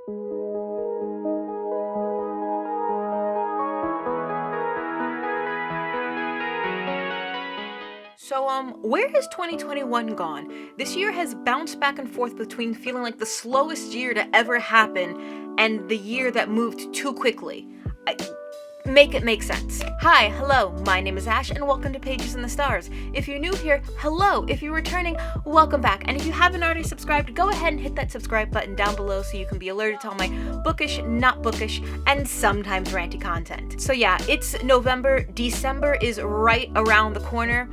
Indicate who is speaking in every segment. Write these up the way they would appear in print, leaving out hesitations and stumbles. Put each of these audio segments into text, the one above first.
Speaker 1: So, where has 2021 gone? This year has bounced back and forth between feeling like the slowest year to ever happen and the year that moved too quickly. Make it make sense. Hi, hello, my name is Ash, and welcome to Pages in the Stars. If you're new here, hello. If you're returning, welcome back. And if you haven't already subscribed, go ahead and hit that subscribe button down below so you can be alerted to all my bookish, not bookish, and sometimes ranty content. So yeah, it's November. December is right around the corner.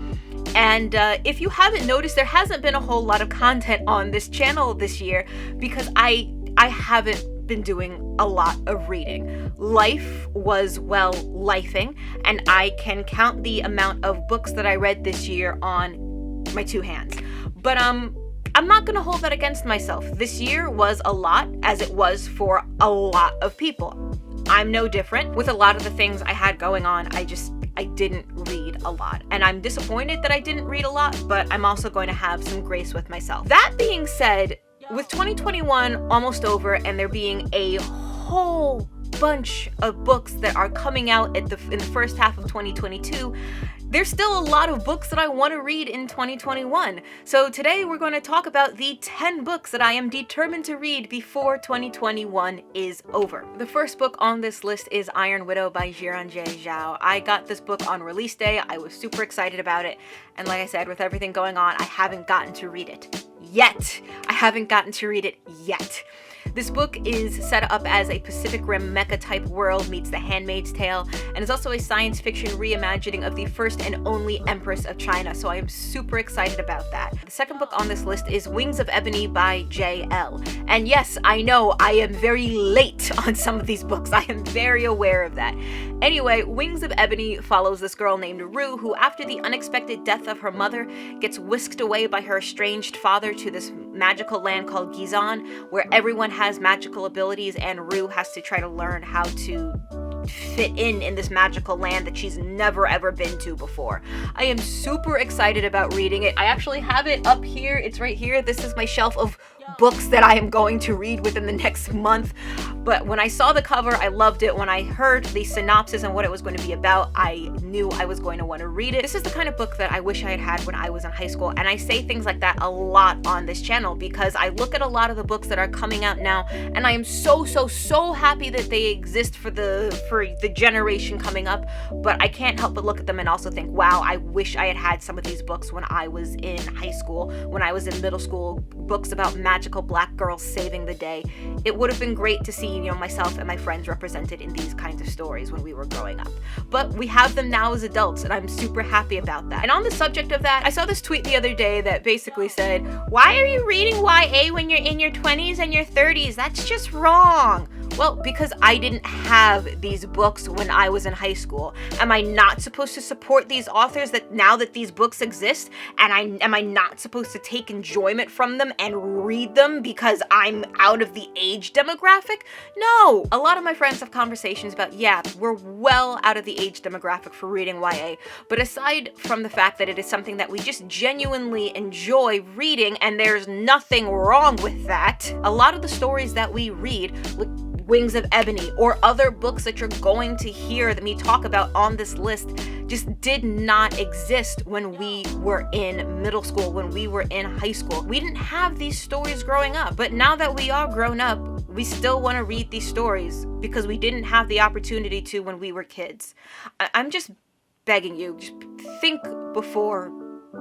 Speaker 1: And if you haven't noticed, there hasn't been a whole lot of content on this channel this year because I haven't been doing a lot of reading. Life was, well, lifing, and I can count the amount of books that I read this year on my two hands. But I'm not gonna hold that against myself. This year was a lot, as it was for a lot of people. I'm no different. With a lot of the things I had going on, I didn't read a lot. And I'm disappointed that I didn't read a lot, but I'm also going to have some grace with myself. That being said, with 2021 almost over and there being a whole bunch of books that are coming out in the first half of 2022, there's still a lot of books that I want to read in 2021. So today we're going to talk about the 10 books that I am determined to read before 2021 is over. The first book on this list is Iron Widow by Jiranjie Zhao. I got this book on release day. I was super excited about it. And like I said, with everything going on, I haven't gotten to read it yet. This book is set up as a Pacific Rim mecha type world meets The Handmaid's Tale, and is also a science fiction reimagining of the first and only Empress of China, so I am super excited about that. The second book on this list is Wings of Ebony by J.L. And yes, I know I am very late on some of these books. I am very aware of that. Anyway, Wings of Ebony follows this girl named Rue, who after the unexpected death of her mother, gets whisked away by her estranged father to this magical land called Gizan, where everyone has magical abilities, and Rue has to try to learn how to fit in this magical land that she's never ever been to before. I am super excited about reading it. I actually have it up here. It's right here. This is my shelf of books that I am going to read within the next month. But when I saw the cover, I loved it. When I heard the synopsis and what it was going to be about, I knew I was going to want to read it. This is the kind of book that I wish I had had when I was in high school. And I say things like that a lot on this channel because I look at a lot of the books that are coming out now, and I am so happy that they exist for the generation coming up. But I can't help but look at them and also think, wow, I wish I had had some of these books when I was in high school, when I was in middle school, books about magical black girls saving the day. It would have been great to see, myself and my friends represented in these kinds of stories when we were growing up. But we have them now as adults, and I'm super happy about that. And on the subject of that, I saw this tweet the other day that basically said, why are you reading YA when you're in your 20s and your 30s? That's just wrong. Well, because I didn't have these books when I was in high school. Am I not supposed to support these authors now that these books exist? And am I not supposed to take enjoyment from them and read them because I'm out of the age demographic? No! A lot of my friends have conversations about, yeah, we're well out of the age demographic for reading YA. But aside from the fact that it is something that we just genuinely enjoy reading, and there's nothing wrong with that, a lot of the stories that we read, Wings of Ebony, or other books that you're going to hear me talk about on this list, just did not exist when we were in middle school, when we were in high school. We didn't have these stories growing up, but now that we are grown up, we still want to read these stories because we didn't have the opportunity to when we were kids. I'm just begging you, just think before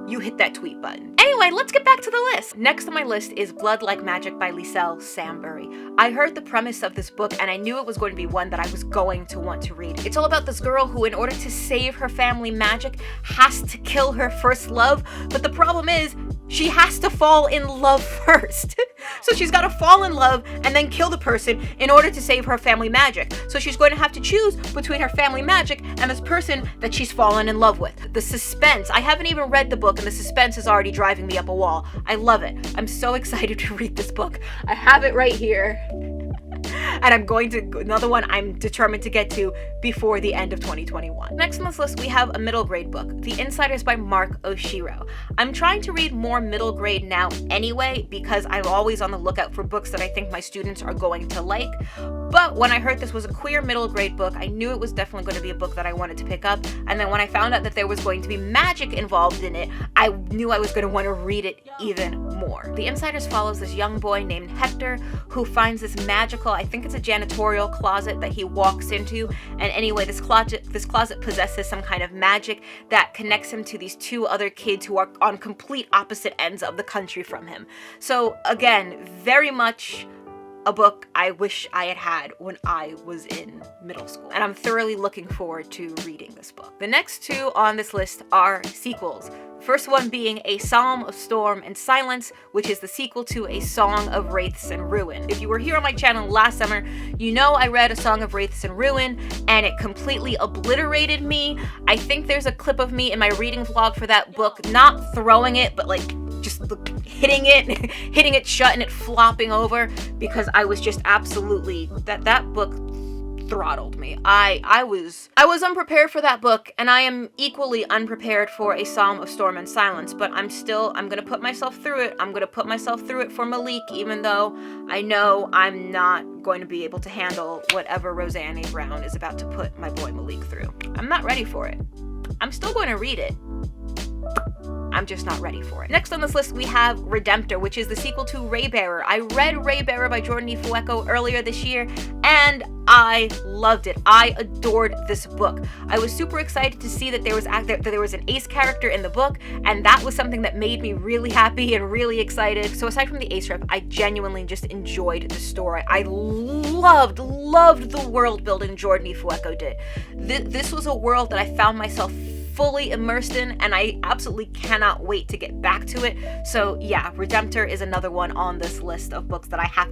Speaker 1: you hit that tweet button. Anyway, let's get back to the list. Next on my list is Bloodlike Magic by Liselle Sambury. I heard the premise of this book and I knew it was going to be one that I was going to want to read. It's all about this girl who, in order to save her family magic, has to kill her first love, but the problem is, she has to fall in love first. So she's got to fall in love and then kill the person in order to save her family magic. So she's going to have to choose between her family magic and this person that she's fallen in love with. The suspense, I haven't even read the book and the suspense is already driving me up a wall. I love it. I'm so excited to read this book. I have it right here. and another one I'm determined to get to before the end of 2021. Next on this list, we have a middle grade book, The Insiders by Mark Oshiro. I'm trying to read more middle grade now anyway, because I'm always on the lookout for books that I think my students are going to like. But when I heard this was a queer middle grade book, I knew it was definitely going to be a book that I wanted to pick up. And then when I found out that there was going to be magic involved in it, I knew I was going to want to read it even more. The Insiders follows this young boy named Hector who finds this magical, I think it's a janitorial closet that he walks into. And anyway, this closet possesses some kind of magic that connects him to these two other kids who are on complete opposite ends of the country from him. So again, very much a book I wish I had had when I was in middle school. And I'm thoroughly looking forward to reading this book. The next two on this list are sequels. First one being A Psalm of Storm and Silence, which is the sequel to A Song of Wraiths and Ruin. If you were here on my channel last summer, you know I read A Song of Wraiths and Ruin, and it completely obliterated me. I think there's a clip of me in my reading vlog for that book, not throwing it, but like just hitting it shut and it flopping over, because I was just absolutely, that book throttled me. I was unprepared for that book, and I am equally unprepared for A Psalm of Storm and Silence, but I'm gonna put myself through it. I'm gonna put myself through it for Malik, even though I know I'm not going to be able to handle whatever Roseanne A. Brown is about to put my boy Malik through. I'm not ready for it. I'm still going to read it. I'm just not ready for it. Next on this list, we have Redemptor, which is the sequel to Raybearer. I read Raybearer by Jordan E. Fueco earlier this year, and I loved it. I adored this book. I was super excited to see that there was an ace character in the book, and that was something that made me really happy and really excited. So aside from the ace rep, I genuinely just enjoyed the story. I loved the world building Jordan E. Fueco did. This was a world that I found myself fully immersed in, and I absolutely cannot wait to get back to it. So yeah, Redemptor is another one on this list of books that I have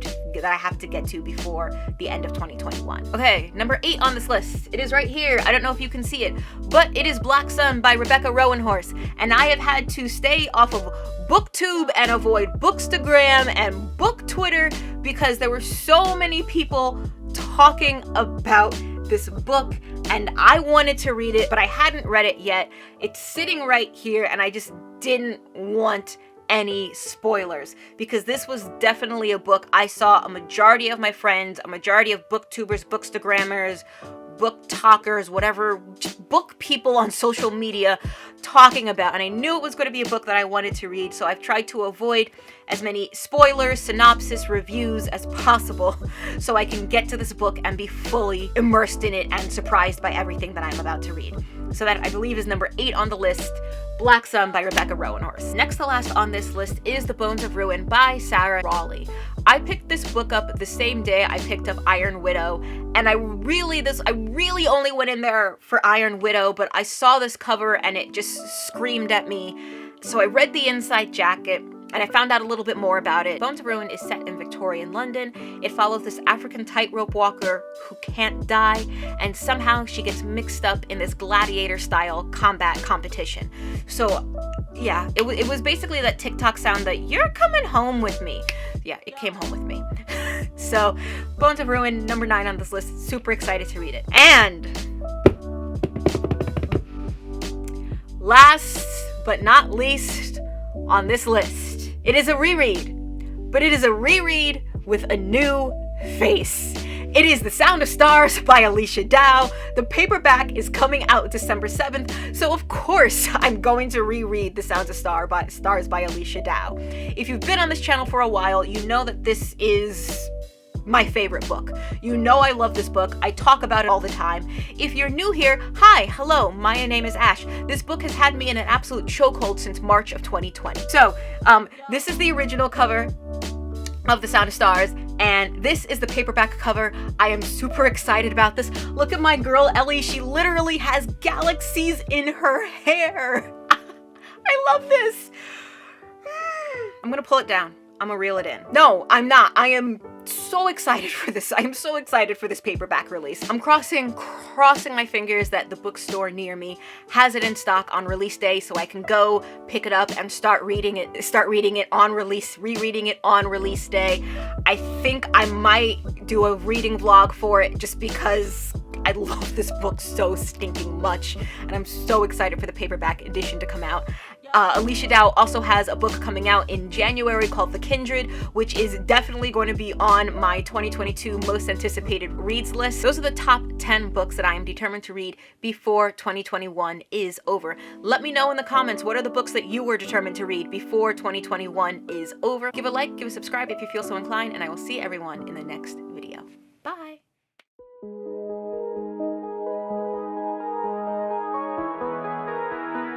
Speaker 1: to get to before the end of 2021. Okay, number 8 on this list. It is right here. I don't know if you can see it, but it is Black Sun by Rebecca Rowanhorse, and I have had to stay off of booktube and avoid bookstagram and book Twitter because there were so many people talking about this book, and I wanted to read it, but I hadn't read it yet. It's sitting right here, and I just didn't want any spoilers, because this was definitely a book I saw a majority of my friends, a majority of booktubers, bookstagrammers, book talkers, whatever, book people on social media talking about, and I knew it was going to be a book that I wanted to read, so I've tried to avoid as many spoilers, synopsis, reviews as possible so I can get to this book and be fully immersed in it and surprised by everything that I'm about to read. So that, I believe, is number 8 on the list, Black Sun by Rebecca Rowanhorse. Next to last on this list is The Bones of Ruin by Sarah Raleigh. I picked this book up the same day I picked up Iron Widow, and I really only went in there for Iron Widow, but I saw this cover and it just screamed at me. So I read the inside jacket, and I found out a little bit more about it. Bones of Ruin is set in Victorian London. It follows this African tightrope walker who can't die, and somehow she gets mixed up in this gladiator-style combat competition. So yeah, it was basically that TikTok sound that "you're coming home with me." Yeah, it came home with me. So Bones of Ruin, number 9 on this list. Super excited to read it. And last but not least on this list, it is a reread, but it is a reread with a new face. It is The Sound of Stars by Alicia Dow. The paperback is coming out December 7th, so of course I'm going to reread The Sound of Stars by Alicia Dow. If you've been on this channel for a while, you know that this is my favorite book. You know I love this book. I talk about it all the time. If you're new here, hi, hello, my name is Ash. This book has had me in an absolute chokehold since March of 2020. So, this is the original cover of The Sound of Stars, and this is the paperback cover. I am super excited about this. Look at my girl Ellie. She literally has galaxies in her hair. I love this. I'm gonna pull it down. I'm gonna reel it in. No, I'm not. I am so excited for this. I am so excited for this paperback release. I'm crossing my fingers that the bookstore near me has it in stock on release day so I can go pick it up and start reading it on release, rereading it on release day. I think I might do a reading vlog for it just because I love this book so stinking much, and I'm so excited for the paperback edition to come out. Alicia Dow also has a book coming out in January called The Kindred, which is definitely going to be on my 2022 most anticipated reads list. Those are the top 10 books that I am determined to read before 2021 is over. Let me know in the comments, what are the books that you were determined to read before 2021 is over? Give a like, give a subscribe if you feel so inclined, and I will see everyone in the next video. Bye!